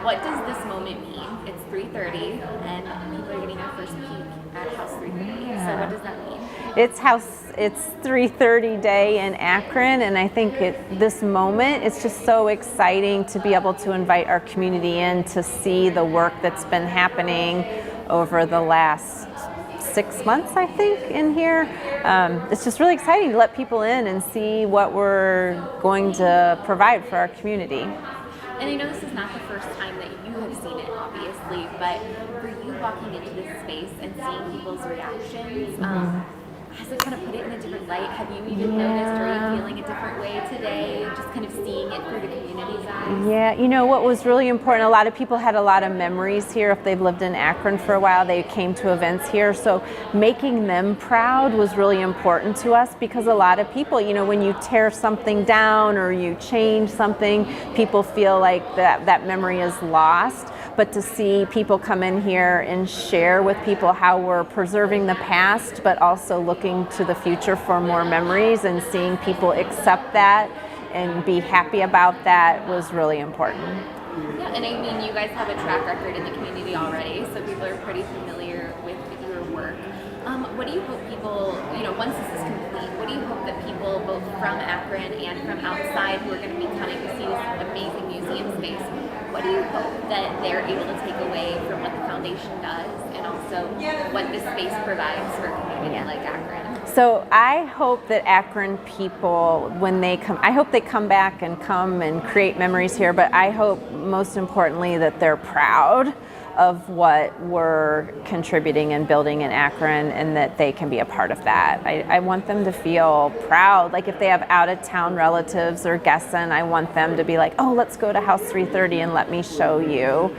what does this moment mean? It's 3:30, and people are getting their first peek at House 330. So what does that mean? It's 3:30 day in Akron, and I think this moment, it's just so exciting to be able to invite our community in to see the work that's been happening over the last 6 months, I think, in here. It's just really exciting to let people in and see what we're going to provide for our community. And I know this is not the first time that you have seen it, obviously, but for you walking into this space and seeing people's reactions, has it kind of put it in a different light? Have you even noticed, or are you feeling a different way today, just kind of seeing it through the community's eyes? Yeah, you know what was really important, a lot of people had a lot of memories here. If they've lived in Akron for a while, they came to events here. So making them proud was really important to us, because a lot of people, you know, when you tear something down or you change something, people feel like that memory is lost. But to see people come in here and share with people how we're preserving the past, but also looking to the future for more memories, and seeing people accept that and be happy about that was really important. Yeah, and I mean, you guys have a track record in the community already, so people are pretty familiar with your work. What do you hope people, you know, once this is complete, what do you hope that people both from Akron and from outside who are going to be coming to see this amazing museum space, what do you hope that they're able to take away from what the foundation does, and also what this space provides for a community like Akron? So I hope that Akron people, when they come, I hope they come back and create memories here, but I hope most importantly that they're proud of what we're contributing and building in Akron, and that they can be a part of that. I want them to feel proud. Like if they have out-of-town relatives or guests in, I want them to be like, oh, let's go to House 330 and let me show you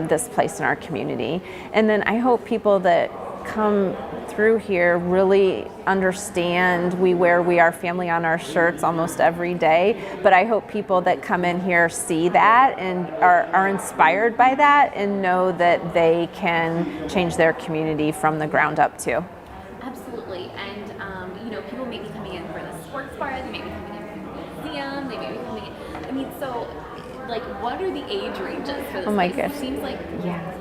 this place in our community. And then I hope people that come through here really understand we wear We Are Family on our shirts almost every day, but I hope people that come in here see that and are inspired by that, and know that they can change their community from the ground up too. Absolutely. And you know, people may be coming in for the sports bar, they may be coming in for the museum, they may be coming in, I mean, so like, what are the age ranges for this? Oh my place? gosh. It seems like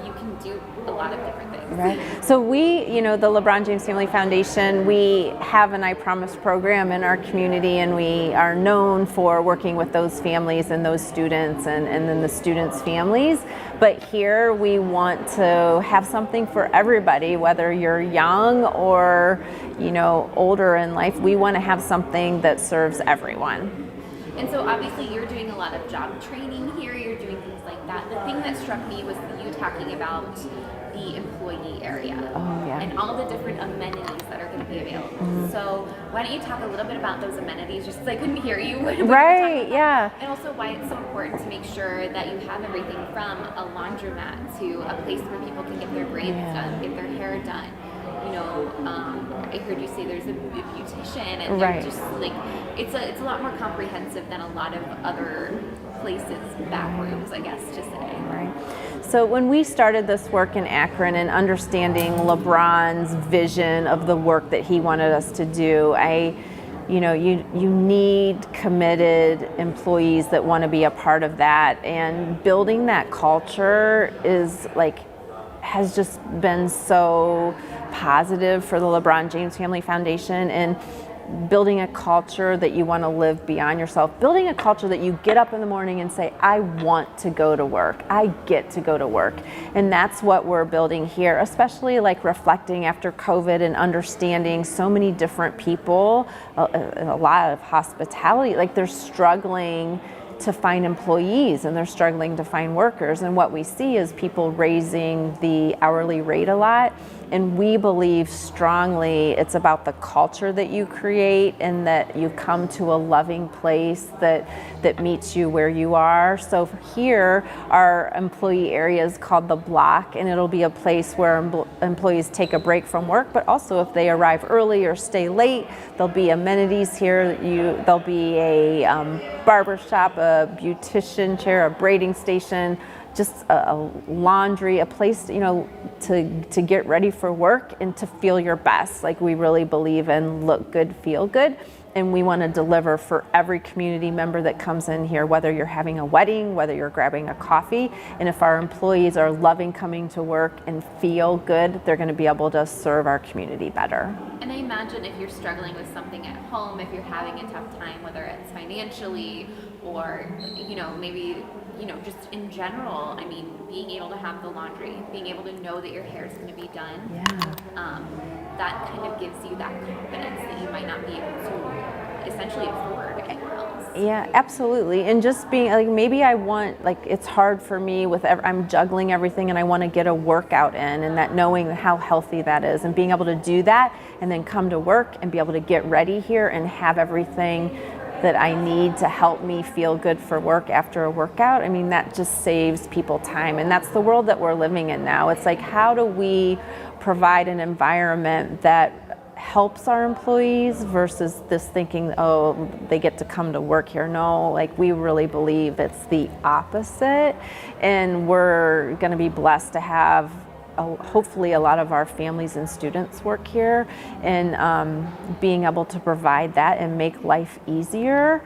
you can do a lot of different things. Right. So we, you know, the lebron-james-foundation, we have an I Promise program in our community, and we are known for working with those families and those students and then the students' families. But here we want to have something for everybody, whether you're young or, you know, older in life. We want to have something that serves everyone. And so obviously you're doing a lot of job training here, you're doing things like that. The thing that struck me was you talking about the employee area and all the different amenities that are going to be available. So why don't you talk a little bit about those amenities, just because I couldn't hear you. Right, yeah. And also why it's so important to make sure that you have everything from a laundromat to a place where people can get their braids done, get their hair done. You know, I heard you say there's a beautician, and they're just like, it's a lot more comprehensive than a lot of other places, back rooms, I guess, to say. Right. So when we started this work in Akron and understanding LeBron's vision of the work that he wanted us to do, you know, you need committed employees that want to be a part of that, and building that culture has just been so positive for the LeBron James Family Foundation, and building a culture that you want to live beyond yourself, building a culture that you get up in the morning and say, I want to go to work, I get to go to work. And that's what we're building here, especially like reflecting after COVID and understanding so many different people, a lot of hospitality, like they're struggling to find employees and they're struggling to find workers. And what we see is people raising the hourly rate a lot. And we believe strongly it's about the culture that you create, and that you come to a loving place that meets you where you are. So here, our employee area is called The Block, and it'll be a place where employees take a break from work, but also if they arrive early or stay late, there'll be amenities here. There'll be a barber shop, a beautician chair, a braiding station, just a laundry, a place, you know, to get ready for work and to feel your best. Like, we really believe in look good, feel good. and we want to deliver for every community member that comes in here, whether you're having a wedding, whether you're grabbing a coffee. And if our employees are loving coming to work and feel good, they're going to be able to serve our community better. And I imagine if you're struggling with something at home, if you're having a tough time, whether it's financially or, maybe, just in general, I mean, being able to have the laundry, being able to know that your hair is going to be done, that kind of gives you that confidence that you might not be able to essentially afford anywhere else. Yeah, absolutely. And just being like, maybe I want, like, it's hard for me with, I'm juggling everything and I want to get a workout in, and that knowing how healthy that is and being able to do that and then come to work and be able to get ready here and have everything that I need to help me feel good for work after a workout. I mean, that just saves people time. And that's the world that we're living in now. It's like, how do we provide an environment that helps our employees versus this thinking, oh, they get to come to work here. No, like, we really believe it's the opposite. And we're going to be blessed to have hopefully a lot of our families and students work here, and being able to provide that and make life easier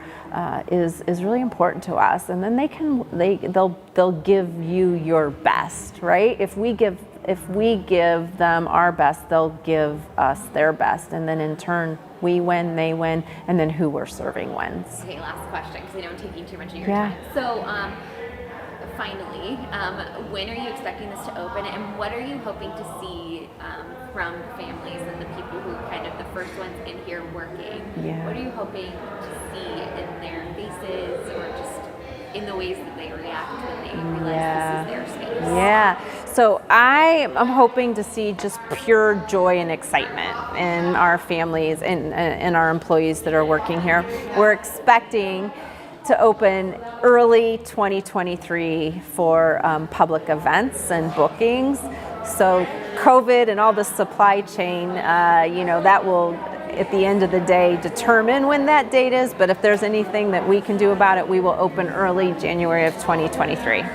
is really important to us. And then they'll give you your best, right? If we give them our best, they'll give us their best, and then in turn we win, they win, and then who we're serving wins. Okay, last question, because I know I'm taking too much of your Yeah. time. So finally, when are you expecting this to open, and what are you hoping to see from families and the people who are kind of the first ones in here working? Yeah. What are you hoping to see in their faces, or just in the ways that they react when they realize this is their space? Yeah. So I'm hoping to see just pure joy and excitement in our families and our employees that are working here. We're expecting to open early 2023 for public events and bookings. So COVID and all the supply chain, that will, at the end of the day, determine when that date is. But if there's anything that we can do about it, we will open early January of 2023.